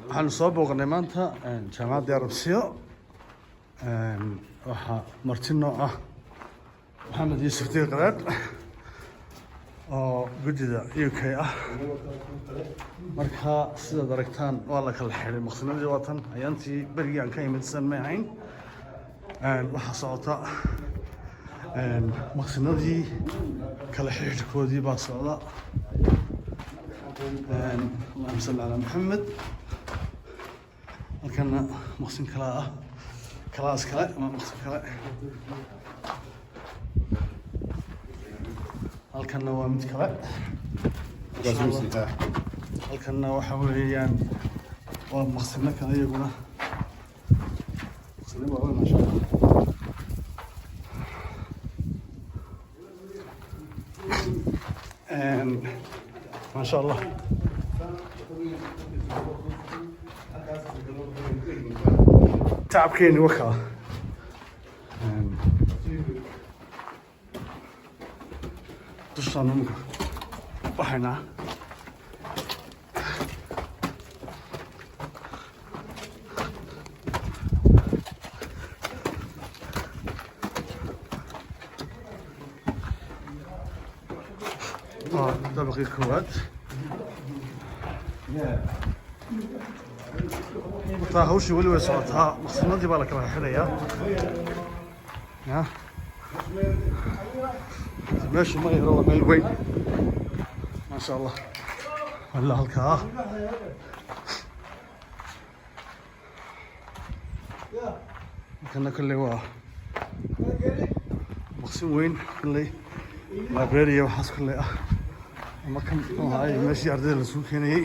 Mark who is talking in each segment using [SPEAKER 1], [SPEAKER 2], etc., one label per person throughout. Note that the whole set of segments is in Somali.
[SPEAKER 1] waxaan soo booqnay maanta jaamacadda Arabsiyo waxaa martino ah Maxamed Yuusuf Diiqareed oo guddida UK ah marka sidaad aragtaan waa la kala xiray maqsinadii watan ayaantii berigii aan ka imid san ma ahayn waxaa socota maqsinadii kala xirkoodii baa socda اللهم صل على محمد halkana maqsin kala ah kalaas kale ama maqsin kale halkana waa mid kale halkana waxa weeyaan waa maqsina kale iyaguna maqsina waa ma sha Allah ما شاء الله تعب كيني وكا دشان نمك وحنا ده بقي الكواد هوشي ولي وسعتها مقصنتي بالك راح حليا ها ماشي ما يروح من الوين ما شاء الله والله هلكا كنا كل وا مقسم وين كله لايبراري وحاس كله ما كان هاي ماشي عرض السوق هنا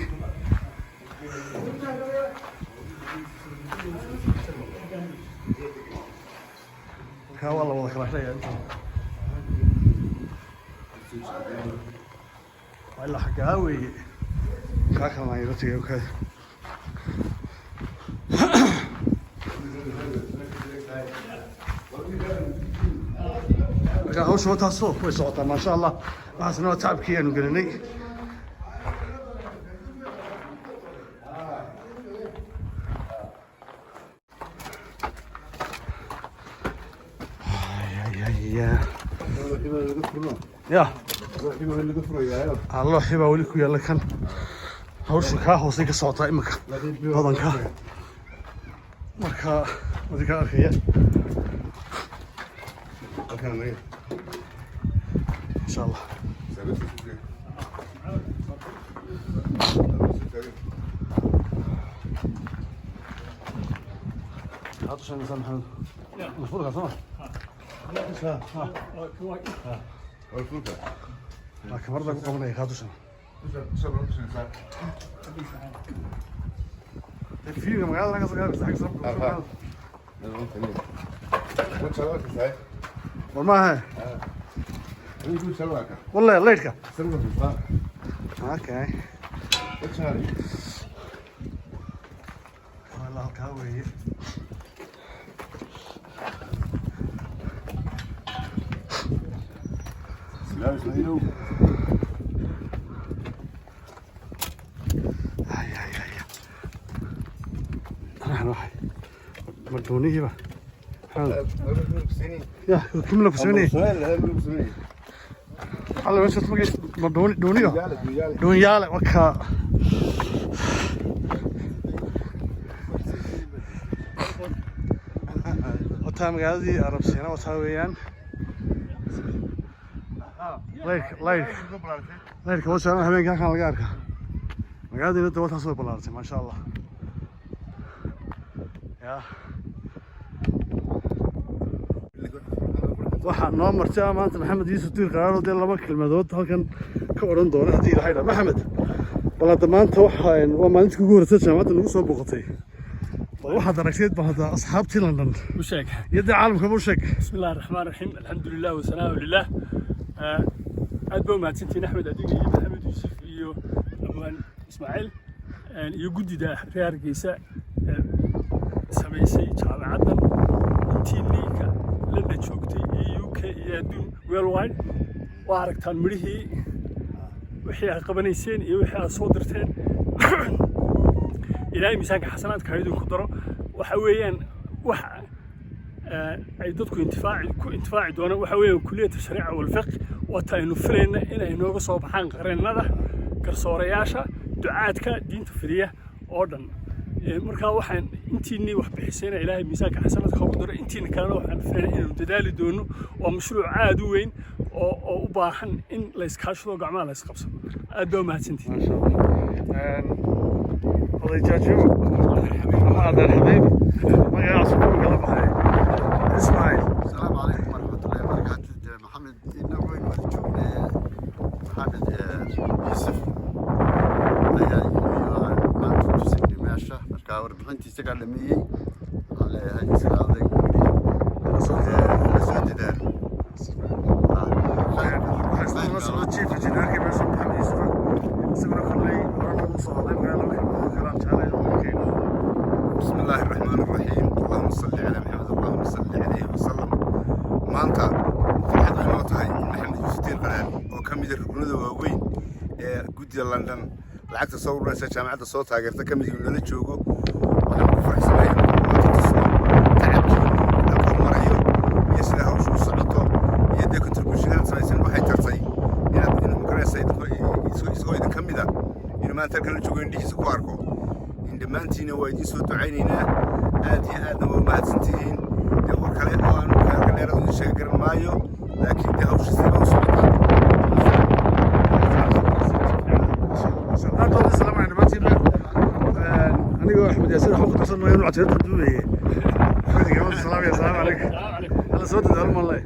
[SPEAKER 1] والله والله كلا شيء انت والله حقاوي كاكا ما يرتي وكذا هو شو تصوف وصوته ما شاء الله حسنا تعب كيان وقلني يا الله حبا وليكو يلا كان هوش كا هوسي كصوتا إمك بدن كا مركا وديك أركيا إن شاء الله هاتوا شيء مثلا محمد الفرقة صح؟ لكن مرة قبل هيك هاتوا شنو؟ في مقعد أنا قصدي حق صبر. والله هاي. والله ليتك. اوكي. والله كاوي. سلام عليكم. هاي. راح مردوني بقى. يا كم لك سنين؟ هلا وين تطلقي دونيا وكا وتام قاعدي عرب سينا وتاويان لايك وش أنا همين كان لقارك قاعدي ندور تصوير بلارتي ما شاء الله يا waxaa noo martay maanta Maxamed Yuusuf Diiqareed oo dee laba kelmadood halkan ka oran doona hadii ilaahay raaxo Maxamed walaal maanta waa maalintii ugu horeysay jaamacadda lagu soo boqotay waxaad aragtay bahda asxaabtii London
[SPEAKER 2] u sheeg
[SPEAKER 1] yada caalamka u sheeg
[SPEAKER 2] bismillaahir rahmaanir rahiim alxamdulillaah wa salaamu lillaah aad baa mahadsantiin Axmed adiga iyo Maxamed Yuusuf iyo Abaan Ismaaciil iyo guddida reer Hargeysa sameysay jaamacaddan intii liiga la joogtay UK iyo adduun worldwide waa aragtaan midhihii wixii ay qabanayseen iyo wixii ay soo dirteen ilaahay miisaanka xasanaadka ha idinku daro waxa weeyaan wax ay dadku intifaaci doonaan waxa weeyaan kulliyadda shariica walfiq wata aynu filayna inay nooga soo baxaan qareennada garsoorayaasha ducaadka diinta fidiya oo dhan markaa waxaan intiinii wax bixisayna ilaahay miisaanka xasanaadka ha ugu daro intiina kalena waxaan filayna inaynu dadaali doono waa mashruuc aad u weyn oo u baahan in la iskaashado gacmaha la isqabsado aad baa mahadsantihiin
[SPEAKER 1] oday jaajo adeer xabiib magacaas ku kala baxay ismaaciil
[SPEAKER 3] السلام عليكم ورحمة الله وبركاته محمد نوين والجوبنا محمد يوسف ما تسمي ماشى مركاور بنتي تكلمي على هاي السلاطة صوت ده
[SPEAKER 1] مسؤول تشيف جنرال كيف محمد يوسف سمعنا كلي ورنا صادق ولا كلام تعالى
[SPEAKER 3] بسم الله الرحمن الرحيم اللهم صل على محمد اللهم صل عليه وسلم maanta farxad ay noo tahay maxamed yuusuf qaraar oo ka mid ah rukunada waaweyn ee guddiga London lacagta soo ururaysa jaamacadda soo taageerta ka mid ah nala joogo waxaan ku faraxsanahay tacabkii marayo iyo sida hawshu u socoto iyo de contribution saysan waxay tartay inuu magaraysa isoo idin ka mid ah inuu maanta kala joogo indhihiisa ku arko in dhammaantiina waa idin soo ducaynaynaa aad iyo aadna waa mahadsantihiin kale oo aan kaleero u sheegi karin maayo laakiin de hawsha sida u socotaa
[SPEAKER 1] anigoo axmed yaasiin waxaan ku darsanaya inuu codseed duubeye salaam alaykum alla soo dadaal malle